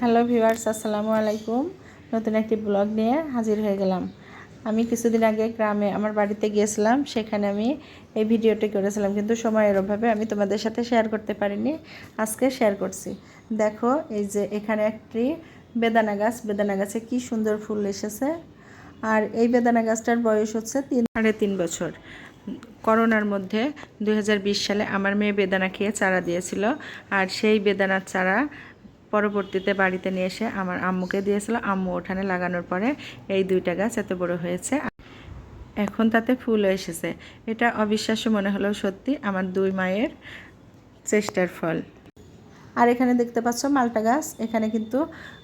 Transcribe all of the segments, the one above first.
Hello viewers, আসসালামু আলাইকুম। নতুন একটি ব্লগ নিয়ে হাজির হয়ে গেলাম। আমি কিছুদিন আগে গ্রামে আমার বাড়িতে গিয়েছিলাম, সেখানে আমি এই ভিডিওটি করেছিলাম, কিন্তু সময়ের অভাবে আমি তোমাদের সাথে শেয়ার করতে পারিনি। আজকে শেয়ার করছি। দেখো, এই যে এখানে একটি বেদানা গাছে কি সুন্দর ফুল এসেছে। আর এই বেদানা গাছটার বয়স হচ্ছে 3.5 বছর। করোনার মধ্যে 2020 সালে আমার মেয়ে বেদানা খেয়ে চারা দিয়েছিল, আর সেই বেদানার চারা পরবর্তীতে বাড়িতে নিয়ে এসে আমার আম্মুকে দিয়েছিল। আম্মু ওঠানে লাগানোর পরে এই দুইটা গাছ এত বড় হয়েছে, এখন তাতে ফুলও এসেছে। এটা অবিশ্বাস্য মনে হলেও সত্যি আমার দুই মায়ের চেষ্টার ফল। আর এখানে দেখতে পাচ্ছ মালটা গাছ, এখানে কিন্তু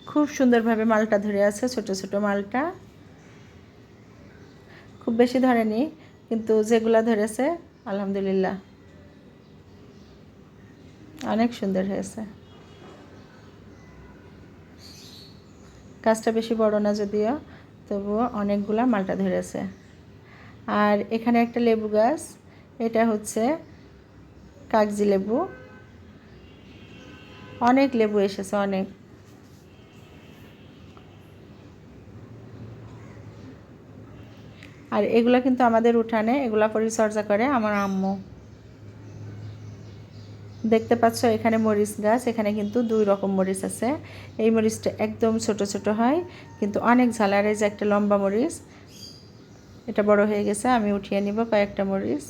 খুব সুন্দরভাবে মালটা ধরে আছে। ছোট ছোট মালটা, খুব বেশি ধরেনি, কিন্তু যেগুলা ধরেছে আলহামদুলিল্লাহ অনেক সুন্দর হয়েছে। গাছটা বেশি বড় না যদিও, তবুও অনেকগুলা মালটা ধরেছে। আর এখানে একটা লেবু গাছ, এটা হচ্ছে কাগজি লেবু। অনেক লেবু এসেছে, অনেক। আর এগুলা কিন্তু আমাদের উঠানে এগুলা পরিচর্যা করে আমার আম্মু। দেখতে পাচ্ছ এখানে মরিচ গাছ, এখানে কিন্তু দুই রকম মরিচ আছে। এই মরিচটা একদম ছোট ছোট হয়, কিন্তু অনেক ঝাল। আর এই যে একটা লম্বা মরিচ, এটা বড় হয়ে গেছে, আমি উঠিয়ে নিব কয়েকটা মরিচ।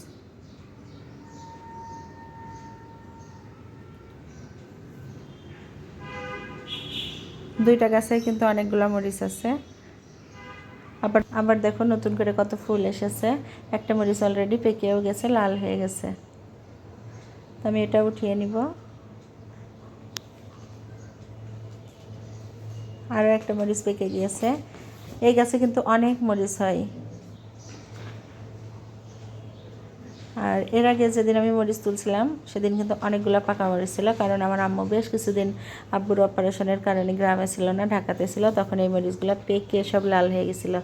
দুইটা গাছে কিন্তু অনেকগুলো মরিচ আছে। আবার আবার দেখো নতুন করে কত ফুল এসেছে। একটা মরিচ অলরেডি পেকেও গেছে, লাল হয়ে গেছে। আমি এটা উঠিয়ে নিব। আরও একটা মরিচ পেকে গিয়েছে। এই গাছে কিন্তু অনেক মরিচ হয়। আর এর আগে যেদিন আমি মরিচ তুলছিলাম সেদিন কিন্তু অনেকগুলো পাকা মরিচ ছিল, কারণ আমার আম্মু বেশ কিছুদিন আব্বুর অপারেশনের কারণে গ্রামে ছিল না, ঢাকাতে ছিল। তখন এই মরিচগুলো পেকে সব লাল হয়ে গেছিলো।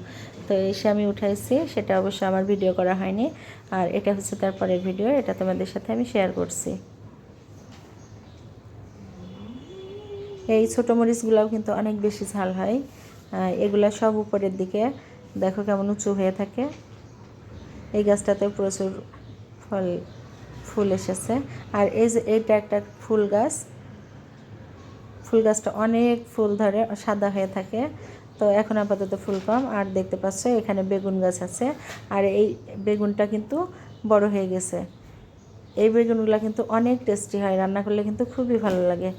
তো এসে আমি উঠাইছি, সেটা অবশ্য আমার ভিডিও করা হয়নি। আর এটা হচ্ছে তারপরের ভিডিও, এটা তোমাদের সাথে আমি শেয়ার করছি। এই ছোটো মরিচগুলোও কিন্তু অনেক বেশি ঝাল হয়। এগুলো সব উপরের দিকে দেখো কেমন উঁচু হয়ে থাকে। এই গাছটাতে প্রচুর ফুল এসেছে। আর এই যে এইটা একটা ফুল গাছ, ফুল গাছটা অনেক ফুল ধরে, সাদা হয়ে থাকে। তো এখন আপাতত ফুল কম। আর দেখতে পাচ্ছ এখানে বেগুন গাছ আছে, আর এই বেগুনটা কিন্তু বড় হয়ে গেছে। এই বেগুনগুলো কিন্তু অনেক টেস্টি হয়, রান্না করলে কিন্তু খুবই ভালো লাগে।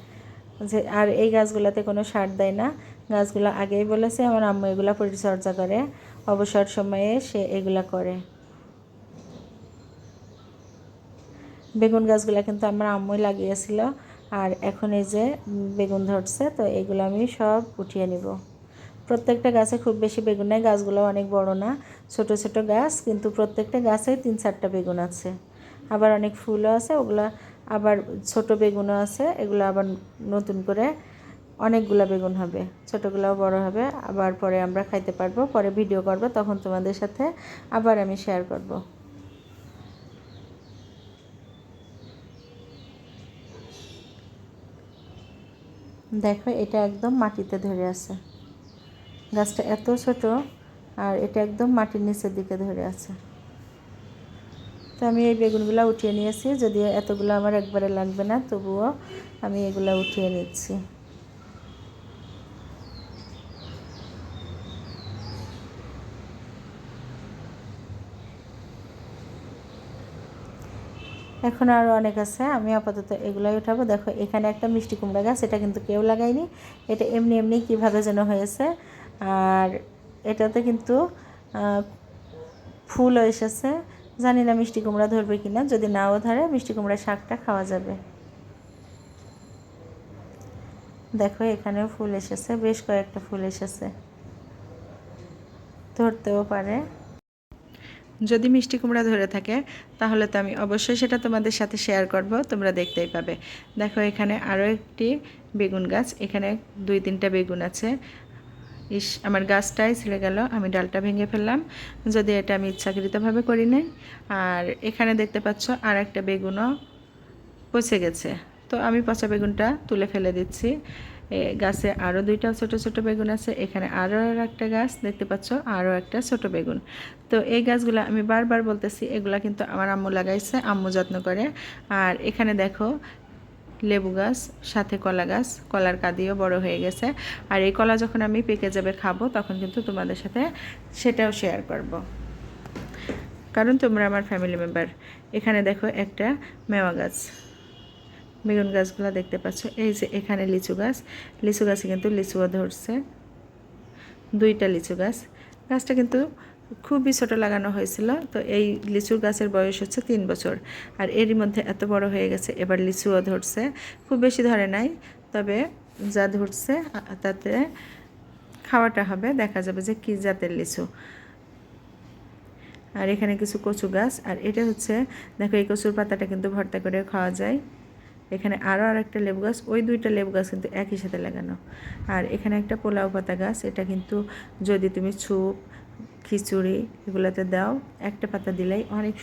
যে আর এই গাছগুলোতে কোনো সার দেয় না। গাছগুলো আগেই বলেছে আমার আম্মু এগুলো পরিচর্যা করে, অবসর সময়ে সে এগুলা করে। বেগুন গাছগুলো কিন্তু আমার আম্মুই লাগিয়েছিল। আর এখন এই যে বেগুন ধরছে, তো এগুলো আমি সব উঠিয়ে নিব। প্রত্যেকটা গাছে খুব বেশি বেগুন নেই, গাছগুলো অনেক বড় না, ছোট ছোট গাছ, কিন্তু প্রত্যেকটা গাছে 3-4টা বেগুন আছে। আবার অনেক ফুলও আছে, ওগুলা আবার ছোট বেগুনও আছে। এগুলো আবার নতুন করে অনেকগুলো বেগুন হবে, ছোটোগুলোও বড় হবে। আবার পরে আমরা খাইতে পারবো, পরে ভিডিও করব, তখন তোমাদের সাথে আবার আমি শেয়ার করব। দেখো এটা একদম মাটিতে ধরে আছে, গাছটা এত ছোট, আর এটা একদম মাটির নিচের দিকে ধরে আছে। তো আমি এই বেগুনগুলো উঠিয়ে নিয়েছি, যদিও এতগুলো আমার একবারে লাগবে না, তবুও আমি এগুলো উঠিয়ে নিচ্ছি। এখন আরও অনেক আছে, আমি আপাতত এগুলোই উঠাবো। দেখো এখানে একটা মিষ্টি কুমড়া গাছ, এটা কিন্তু কেউ লাগায়নি, এটা এমনি এমনি কীভাবে যেন হয়েছে। আর এটাতে কিন্তু ফুলও এসেছে। জানি না মিষ্টি কুমড়া ধরবে কিনা, যদি নাও ধরে মিষ্টি কুমড়ার শাকটা খাওয়া যাবে। দেখো এখানেও ফুল এসেছে, বেশ কয়েকটা ফুল এসেছে, ধরতেও পারে। যদি মিষ্টি কুমড়া ধরে থাকে তাহলে তো আমি অবশ্যই সেটা তোমাদের সাথে শেয়ার করব, তোমরা দেখতেই পাবে। দেখো এখানে আরও একটি বেগুন গাছ, এখানে 2-3টা বেগুন আছে। ইস, আমার গাছটাই ছিঁড়ে গেল, আমি ডালটা ভেঙে ফেললাম, যদি এটা আমি ইচ্ছাকৃতভাবে করি নাই। আর এখানে দেখতে পাচ্ছ আর একটা বেগুনও পচে গেছে, তো আমি পচা বেগুনটা তুলে ফেলে দিচ্ছি। গাছে আরও 2টা ছোট ছোট বেগুন আছে, এখানে আরও একটা গাছ দেখতে পাচ্ছ, আরও একটা ছোট বেগুন। তো এই গাছগুলো আমি বারবার বলতেছি, এগুলা কিন্তু আমার আম্মু লাগাইছে, আম্মু যত্ন করে। আর এখানে দেখো লেবু গাছ, সাথে কলা গাছ, কলার কাঁদিও বড় হয়ে গেছে। আর এই কলা যখন আমি পেকে যাবে খাবো, তখন কিন্তু তোমাদের সাথে সেটাও শেয়ার করব, কারণ তোমরা আমার ফ্যামিলি মেম্বার। এখানে দেখো একটা মেওয়া গাছ, বেগুন গাছগুলো দেখতে পাচ্ছ। এই যে এখানে লিচু গাছ, লিচু গাছে কিন্তু লিচুও ধরছে, 2টা লিচু গাছ। গাছটা কিন্তু খুবই ছোট লাগানো হয়েছিল। তো এই লিচুর গাছের বয়স হচ্ছে 3 বছর, আর এরই মধ্যে এত বড় হয়ে গেছে। এবার লিচুও ধরছে, খুব বেশি ধরে নাই, তবে যা ধরছে তাতে খাওয়াটা হবে, দেখা যাবে যে কী জাতের লিচু। আর এখানে কিছু কচু গাছ, আর এটা হচ্ছে দেখো এই কচুর পাতাটা কিন্তু ভর্তা করে খাওয়া যায়। এখানে আরও একটা লেবু গাছ, ওই 2টা লেবু গাছ কিন্তু একই সাথে লাগানো। আর এখানে একটা পোলাও পাতা গাছ, এটা কিন্তু যদি তুমি স্যুপ, খিচুড়ি এগুলোতে দাও, একটা পাতা দিলেই অনেক